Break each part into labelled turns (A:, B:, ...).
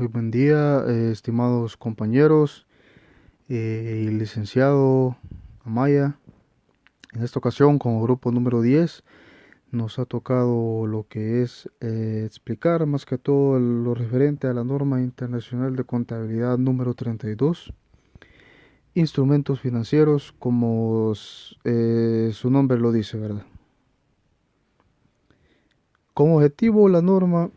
A: Muy buen día, estimados compañeros y licenciado Amaya. En esta ocasión, como grupo número 10, nos ha tocado lo que es explicar más que todo lo referente a la norma internacional de contabilidad número 32, instrumentos financieros, como su nombre lo dice, ¿verdad? Como objetivo, la norma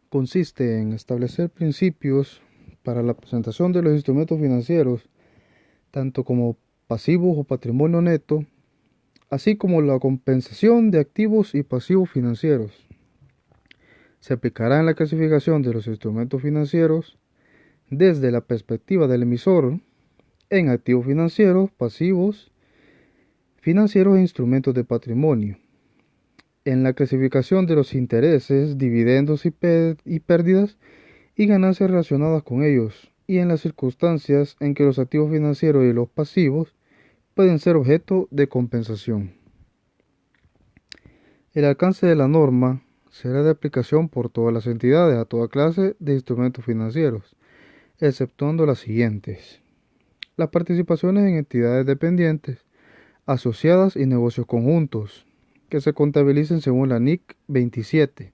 A: consiste en establecer principios para la presentación de los instrumentos financieros, tanto como pasivos o patrimonio neto, así como la compensación de activos y pasivos financieros. Se aplicará en la clasificación de los instrumentos financieros desde la perspectiva del emisor en activos financieros, pasivos financieros e instrumentos de patrimonio. En la clasificación de los intereses, dividendos y pérdidas y ganancias relacionadas con ellos, y en las circunstancias en que los activos financieros y los pasivos pueden ser objeto de compensación. El alcance de la norma será de aplicación por todas las entidades a toda clase de instrumentos financieros, exceptuando las siguientes: las participaciones en entidades dependientes, asociadas y negocios conjuntos, que se contabilicen según la NIC 27,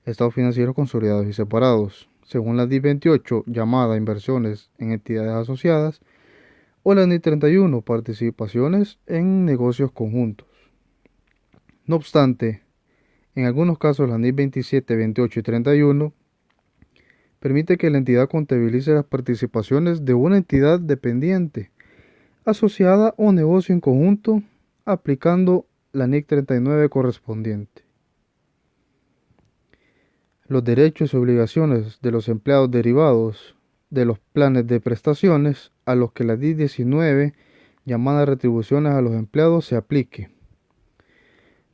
A: estados financieros consolidados y separados, según la NIC 28, llamada inversiones en entidades asociadas, o la NIC 31, participaciones en negocios conjuntos. No obstante, en algunos casos la NIC 27, 28 y 31 permite que la entidad contabilice las participaciones de una entidad dependiente, asociada o negocio en conjunto, aplicando la NIC 39 correspondiente. Los derechos y obligaciones de los empleados derivados de los planes de prestaciones a los que la NIC 19, llamada retribuciones a los empleados, se aplique.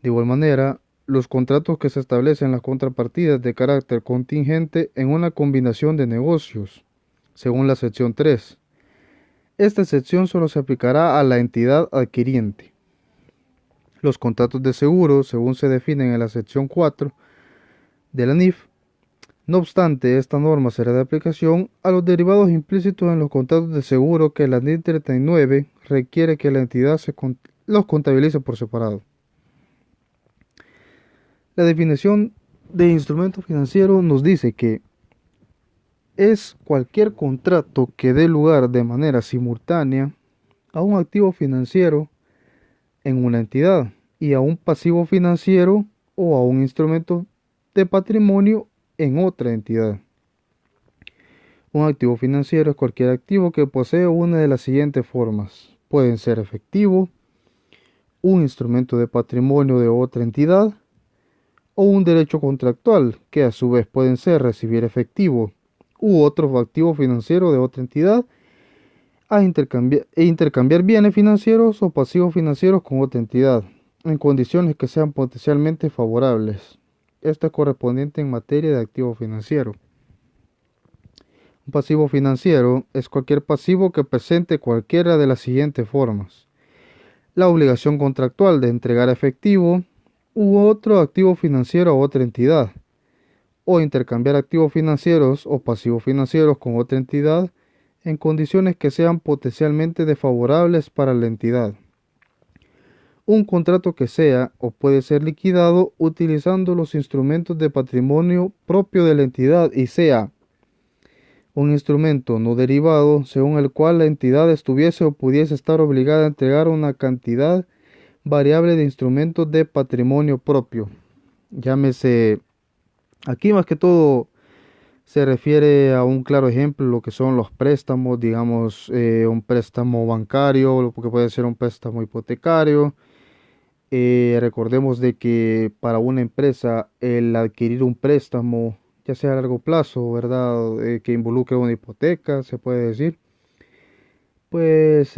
A: De igual manera, los contratos que se establecen las contrapartidas de carácter contingente en una combinación de negocios, según la sección 3. Esta sección solo se aplicará a la entidad adquiriente. Los contratos de seguro, según se definen en la sección 4 de la NIF. No obstante, esta norma será de aplicación a los derivados implícitos en los contratos de seguro que la NIF 39 requiere que la entidad los contabilice por separado. La definición de instrumento financiero nos dice que es cualquier contrato que dé lugar de manera simultánea a un activo financiero en una entidad y a un pasivo financiero o a un instrumento de patrimonio en otra entidad. Un activo financiero es cualquier activo que posee una de las siguientes formas. Pueden ser efectivo, un instrumento de patrimonio de otra entidad, o un derecho contractual, que a su vez pueden ser recibir efectivo u otro activo financiero de otra entidad e intercambiar bienes financieros o pasivos financieros con otra entidad, en condiciones que sean potencialmente favorables. Esto es correspondiente en materia de activo financiero. Un pasivo financiero es cualquier pasivo que presente cualquiera de las siguientes formas: la obligación contractual de entregar efectivo u otro activo financiero a otra entidad, o intercambiar activos financieros o pasivos financieros con otra entidad en condiciones que sean potencialmente desfavorables para la entidad. Un contrato que sea o puede ser liquidado utilizando los instrumentos de patrimonio propio de la entidad y sea un instrumento no derivado según el cual la entidad estuviese o pudiese estar obligada a entregar una cantidad variable de instrumentos de patrimonio propio. Llámese, aquí más que todo se refiere a un claro ejemplo, lo que son los préstamos, digamos, un préstamo bancario, lo que puede ser un préstamo hipotecario. Recordemos de que para una empresa el adquirir un préstamo, ya sea a largo plazo, ¿verdad? Que involucre una hipoteca, se puede decir. Pues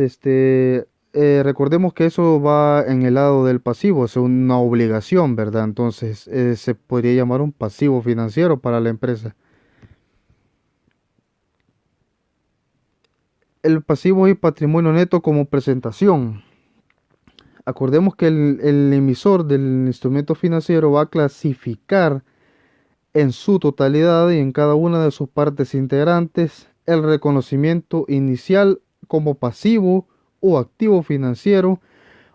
A: recordemos que eso va en el lado del pasivo, es una obligación, ¿verdad? Entonces se podría llamar un pasivo financiero para la empresa. El pasivo y patrimonio neto como presentación. Acordemos que el emisor del instrumento financiero va a clasificar en su totalidad y en cada una de sus partes integrantes el reconocimiento inicial como pasivo o activo financiero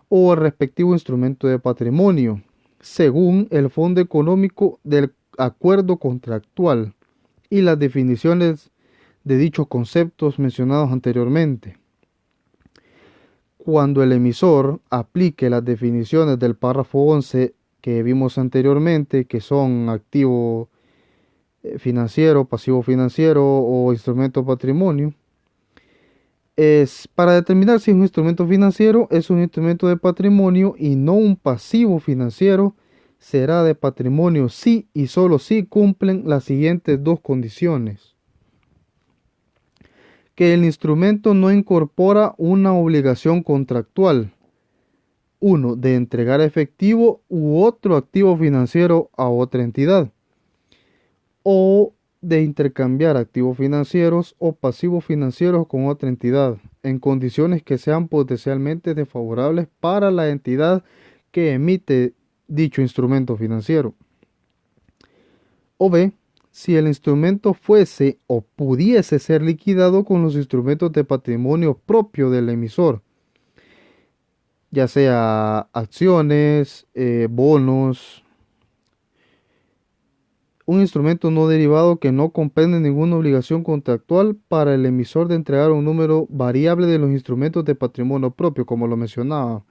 A: o el respectivo instrumento de patrimonio, según el fondo económico del acuerdo contractual y las definiciones de dichos conceptos mencionados anteriormente. Cuando el emisor aplique las definiciones del párrafo 11 que vimos anteriormente, que son activo financiero, pasivo financiero o instrumento de patrimonio, es para determinar si es un instrumento financiero, es un instrumento de patrimonio y no un pasivo financiero, será de patrimonio si y solo si cumplen las siguientes dos condiciones. Que el instrumento no incorpora una obligación contractual. 1. De entregar efectivo u otro activo financiero a otra entidad. O de intercambiar activos financieros o pasivos financieros con otra entidad, en condiciones que sean potencialmente desfavorables para la entidad que emite dicho instrumento financiero. O B, si el instrumento fuese o pudiese ser liquidado con los instrumentos de patrimonio propio del emisor, ya sea acciones, bonos, un instrumento no derivado que no comprende ninguna obligación contractual para el emisor de entregar un número variable de los instrumentos de patrimonio propio, como lo mencionaba.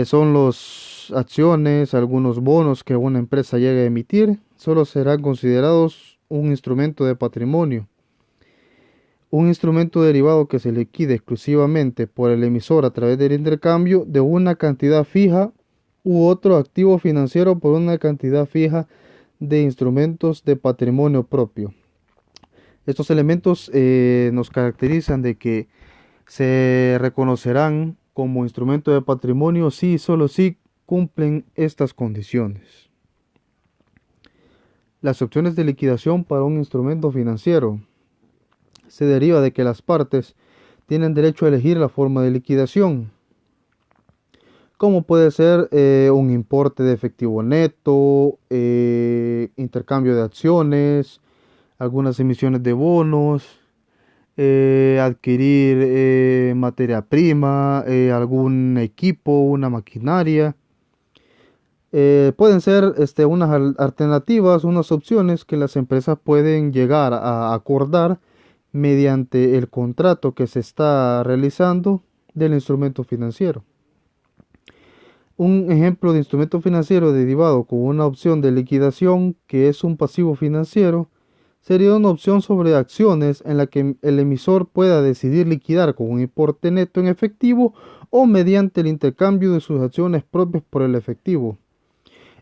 A: Son las acciones, algunos bonos que una empresa llegue a emitir, solo serán considerados un instrumento de patrimonio. Un instrumento derivado que se liquide exclusivamente por el emisor a través del intercambio de una cantidad fija u otro activo financiero por una cantidad fija de instrumentos de patrimonio propio. Estos elementos nos caracterizan de que se reconocerán como instrumento de patrimonio si y solo si cumplen estas condiciones. Las opciones de liquidación para un instrumento financiero se deriva de que las partes tienen derecho a elegir la forma de liquidación, como puede ser un importe de efectivo neto, intercambio de acciones, algunas emisiones de bonos, adquirir materia prima, algún equipo, una maquinaria. Pueden ser unas alternativas, unas opciones que las empresas pueden llegar a acordar mediante el contrato que se está realizando del instrumento financiero. Un ejemplo de instrumento financiero derivado con una opción de liquidación que es un pasivo financiero sería una opción sobre acciones en la que el emisor pueda decidir liquidar con un importe neto en efectivo o mediante el intercambio de sus acciones propias por el efectivo.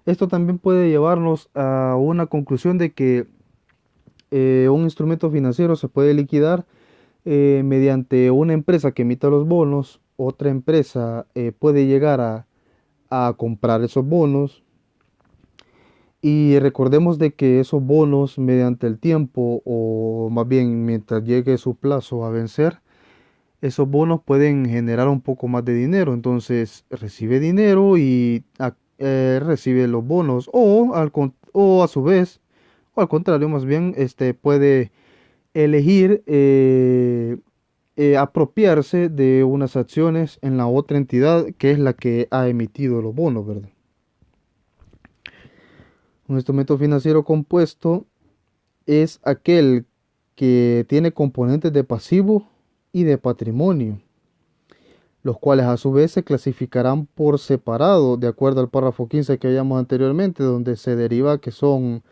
A: Esto también puede llevarnos a una conclusión de que un instrumento financiero se puede liquidar mediante una empresa que emita los bonos, otra empresa puede llegar a comprar esos bonos y recordemos de que esos bonos mediante el tiempo o más bien mientras llegue su plazo a vencer, esos bonos pueden generar un poco más de dinero, entonces recibe dinero y recibe los bonos o a su vez o al contrario más bien puede elegir apropiarse de unas acciones en la otra entidad que es la que ha emitido los bonos, ¿verdad? Un instrumento financiero compuesto es aquel que tiene componentes de pasivo y de patrimonio, los cuales a su vez se clasificarán por separado de acuerdo al párrafo 15 que habíamos anteriormente, donde se deriva que son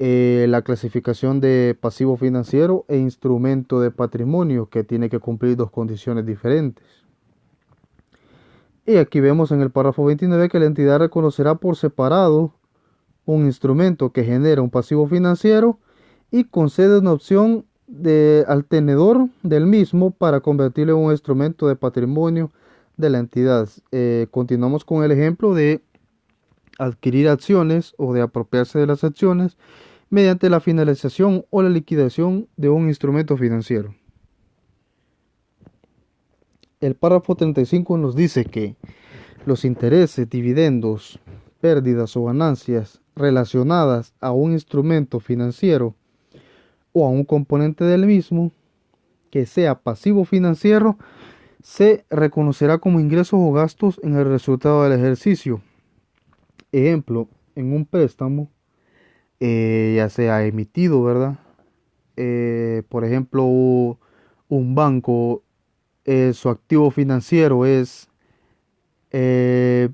A: la clasificación de pasivo financiero e instrumento de patrimonio, que tiene que cumplir dos condiciones diferentes. Y aquí vemos en el párrafo 29 que la entidad reconocerá por separado un instrumento que genera un pasivo financiero y concede una opción al tenedor del mismo para convertirlo en un instrumento de patrimonio de la entidad. Continuamos con el ejemplo de adquirir acciones o de apropiarse de las acciones mediante la finalización o la liquidación de un instrumento financiero. El párrafo 35 nos dice que los intereses, dividendos, pérdidas o ganancias relacionadas a un instrumento financiero o a un componente del mismo que sea pasivo financiero, se reconocerá como ingresos o gastos en el resultado del ejercicio. Ejemplo, en un préstamo, ya sea emitido, ¿verdad? Por ejemplo, un banco, su activo financiero es eh,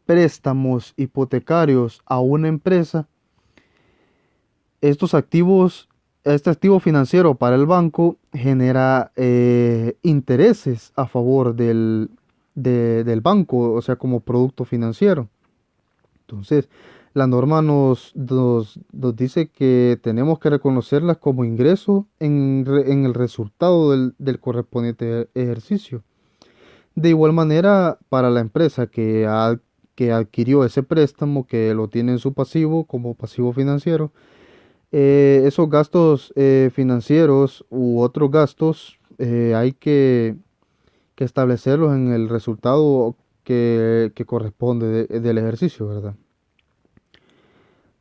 A: préstamos hipotecarios a una empresa. Estos activos, este activo financiero para el banco genera intereses a favor del banco, o sea, como producto financiero. Entonces, la norma nos dice que tenemos que reconocerlas como ingreso en el resultado del correspondiente ejercicio. De igual manera, para la empresa que adquirió ese préstamo, que lo tiene en su pasivo como pasivo financiero, esos gastos financieros u otros gastos hay que establecerlos en el resultado que corresponde del ejercicio, ¿verdad?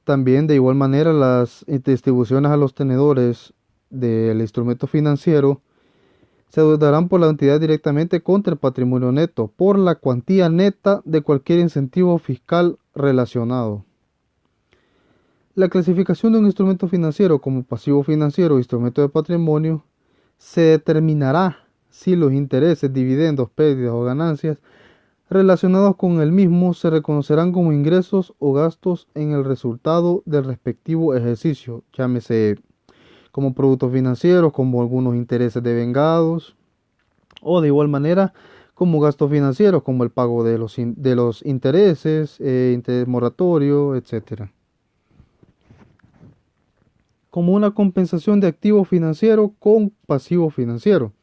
A: También, de igual manera, las distribuciones a los tenedores del instrumento financiero se darán por la entidad directamente contra el patrimonio neto, por la cuantía neta de cualquier incentivo fiscal relacionado. La clasificación de un instrumento financiero como pasivo financiero o instrumento de patrimonio se determinará si los intereses, dividendos, pérdidas o ganancias relacionados con el mismo se reconocerán como ingresos o gastos en el resultado del respectivo ejercicio, llámese como productos financieros, como algunos intereses devengados, o de igual manera como gastos financieros, como el pago de los intereses, interés moratorio, etcétera. Como una compensación de activo financiero con pasivo financiero.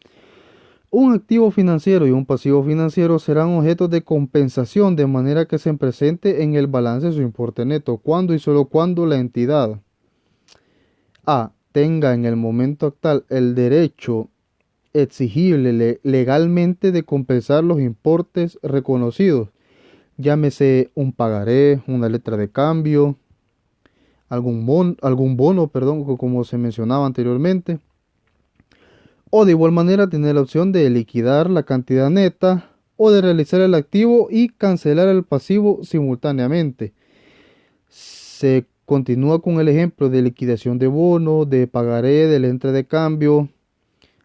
A: Un activo financiero y un pasivo financiero serán objetos de compensación de manera que se presente en el balance su importe neto, cuando y solo cuando la entidad A tenga en el momento actual el derecho exigible legalmente de compensar los importes reconocidos, llámese un pagaré, una letra de cambio, algún bono, perdón, como se mencionaba anteriormente, o de igual manera tener la opción de liquidar la cantidad neta o de realizar el activo y cancelar el pasivo simultáneamente. Se continúa con el ejemplo de liquidación de bono, de pagaré, de letra de cambio,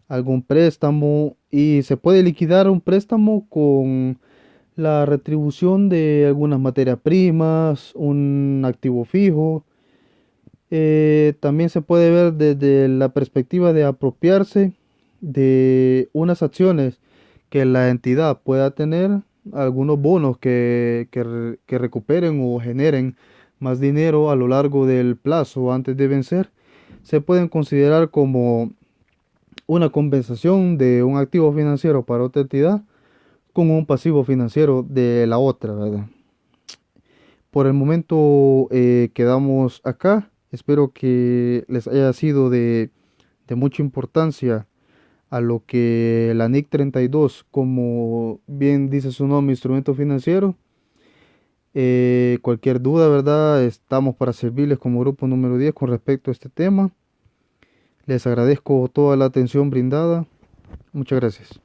A: algún préstamo, y se puede liquidar un préstamo con la retribución de algunas materias primas, un activo fijo. También se puede ver desde la perspectiva de apropiarse de unas acciones que la entidad pueda tener, algunos bonos que recuperen o generen más dinero a lo largo del plazo antes de vencer, se pueden considerar como una compensación de un activo financiero para otra entidad con un pasivo financiero de la otra, ¿verdad? Por el momento quedamos acá. Espero que les haya sido de mucha importancia a lo que la NIC 32, como bien dice su nombre, instrumento financiero. Cualquier duda, ¿verdad? Estamos para servirles como grupo número 10 con respecto a este tema. Les agradezco toda la atención brindada. Muchas gracias.